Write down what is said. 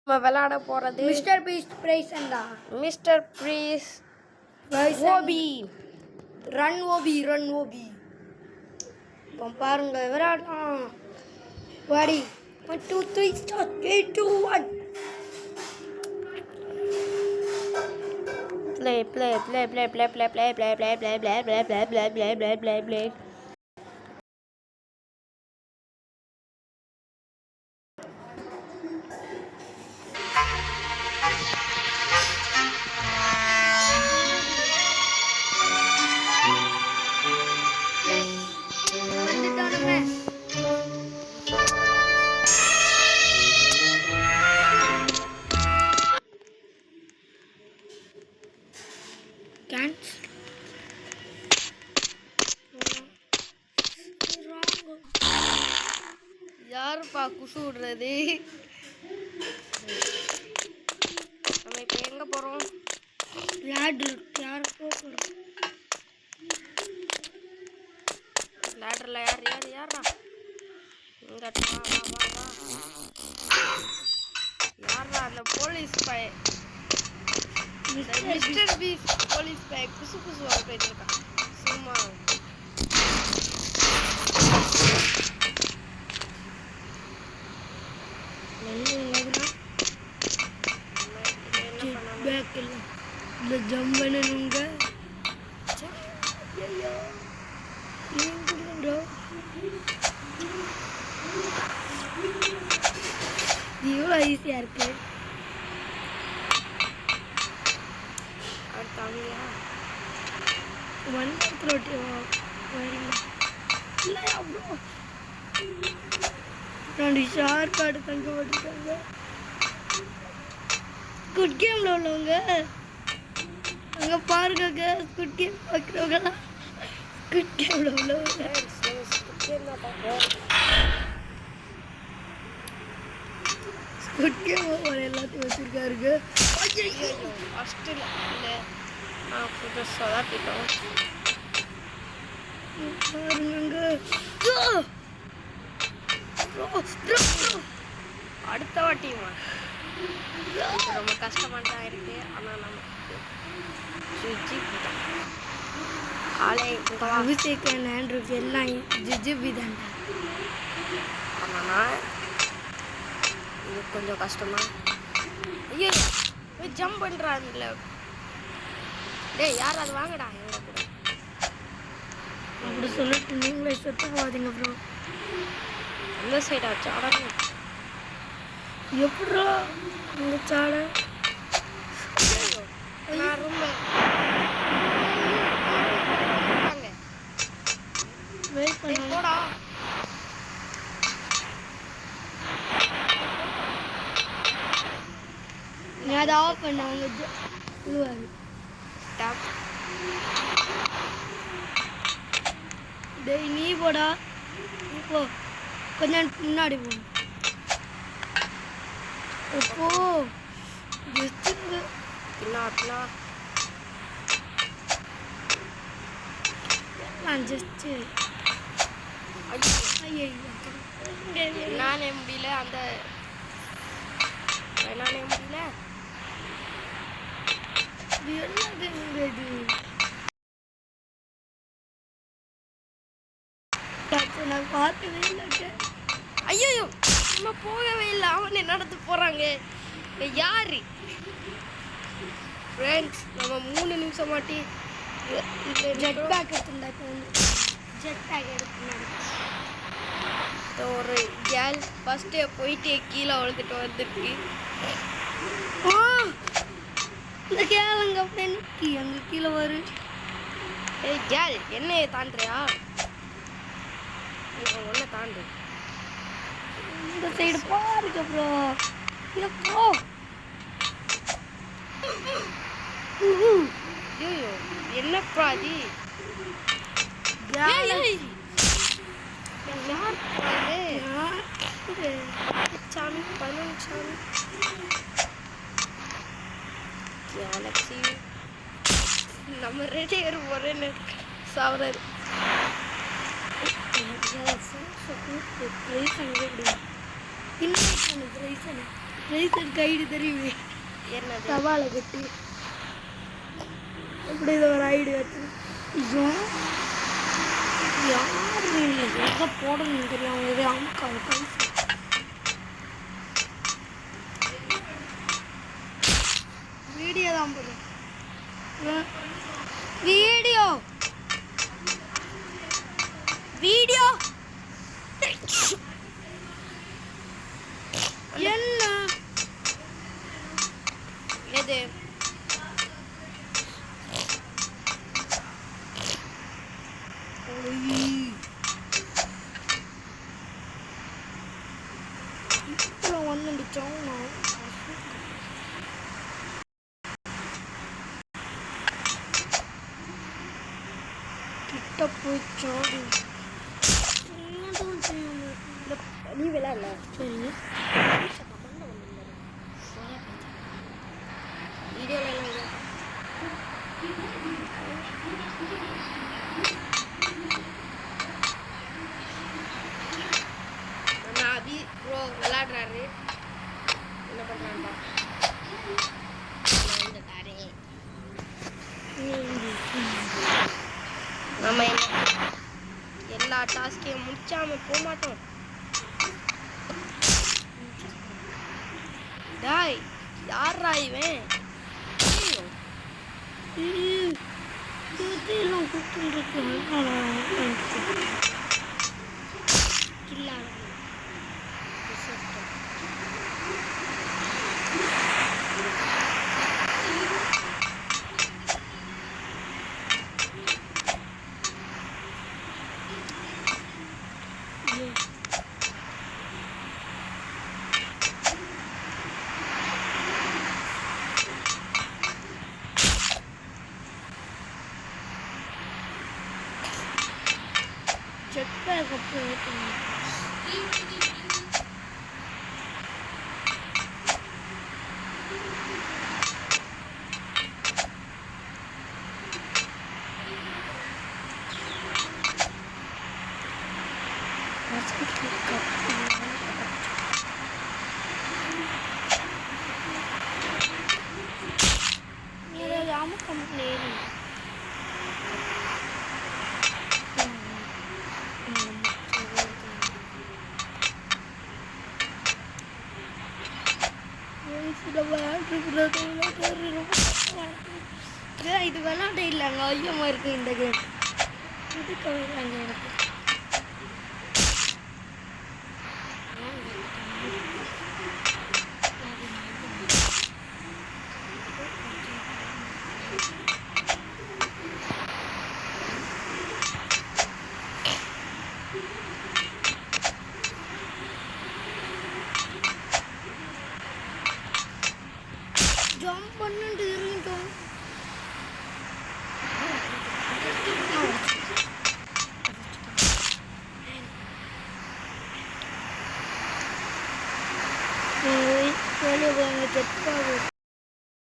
நம்ம விளையாட போறது மிஸ்டர் பீஸ்ட் பிரைஸ் அண்டா mister beast OP run OP இப்போ பாருங்க விளையாடலாம் வாடி 1 2 3 ஸ்டார்ட் 3 2 1 play யாருப்பா குசு விடுறது? நம்ம இப்போ எங்க போறோம்? லேடர்ல யாரா? இங்க வா. யாரா அந்த போலீஸ் பை? மிஸ்டர் பீஸ் போலீஸ் பை குசு வர போயிருக்கான். சும்மா ஜம்ப் பண்ணணுங்க இவ்வளோ ஈஸியாக இருக்கு. அடுத்தாங்கயா ரெண்டு ஷார்ப் கார்டு தங்க போட்டுருக்காங்க. குட் கேம்ல உள்ளவங்க அங்க பாருங்க. குட் கேம் பார்க்குறவங்க குட் கேம்ல உள்ளவங்க குட் கேம் எல்லாத்தையும் வச்சிருக்காருங்க. ஃபர்ஸ்ட் இல்லை நான் புதுசாக தான் போயிட்டோம். பாருங்க அடுத்த வாட்டியுமா ரொம்ப கஷ்டமாக தான் இருக்கு. ஆனால் நமக்கு ஆளே அபிஷேகன் ஆண்ட்ரூஸ் எல்லாம் ஜிஜிபி தான்டா. ஆனால் இது கொஞ்சம் கஷ்டமா. ஐயோ ஜம்ப் பண்ணுறாங்கல்ல. டேய் யார் அது வாங்கடா எங்க கூட அப்படி சொல்லிட்டு நீங்களே செத்து போகாதீங்க ப்ரோ. அந்த சைடா சாடா எப்படா இந்த சாடை நான் ரொம்ப வெயிட் பண்ண போடா. நீ அதை ஆஃப் பண்ண அவங்க விழுவாரு. டேய் நீ போடா, நீ போ, கொஞ்சம் முன்னாடி போ. எப்போ ஜஸ்ட்டுங்க எல்லாம் ஜஸ்ட்டு என்னாலே முடியல. அந்த என்னாலே முடியல. நான் பார்த்ததே இல்லைங்க. ஐயோ நம்ம போகவே இல்லை. அவனே நடந்து போகிறாங்க. யாரு ஃப்ரெண்ட்ஸ் நம்ம 3 நிமிஷம் மாட்டி ஜெட் பேக் எடுத்துருந்தா. இப்போ வந்து ஜெட் பேக் எடுத்துருந்தாங்க. ஒரு கேர்ள் ஃபஸ்ட்டே போயிட்டு கீழே விழுந்துட்டு வந்துருக்கு. இந்த கேளுங்க ஃப்ரெண்ட்க்கு அங்கே கீழே வரு. ஏய் கேர்ள் என்னையை தாண்டுறியா? ஒன்றை தாண்டு. இந்த சைடு பாருங்க ப்ரோ. எப்போ ஐயோ என்னப்பா அது? சாமி 11 சாமி கேலக்ஸி நம்ம ரெடி ஒரே சாவராரு. பிரைஸ் அங்கே பிரைஸ் ரேசர் கைடு தெரியுமே, என்னது சவாலை கட்டி அப்படி இதை ஒரு ஐடி வச்சு யாரும் இல்லை எதை போடணும்னு தெரியும். எதை அமுக்காது பைசா வீடியோ தான் போடுறேன். வீடியோ வீடியோ என்ன எது இப்போ வந்துடுச்சோம். கிட்ட போயிச்சோம். நீ விளையாடல சரி வீடியோல நம்ம அபி ப்ரோ விளையாடுறாரு. என்ன பண்றான்னு நம்ம எல்லா டாஸ்கையும் முடிச்சாம போக மாட்டோம். டாய் யாரா இவன்? இதெல்லாம் கொடுத்துருக்கு. செட் பேக் அப்போ இது விளாண்ட இல்லைங்க, ஐயமா இருக்கு இந்த கேம். இதுக்கு விளாங்க எனக்கு ஜம்ப் பண்ணிட்டு இருக்கோம். வெளியே போங்க செட்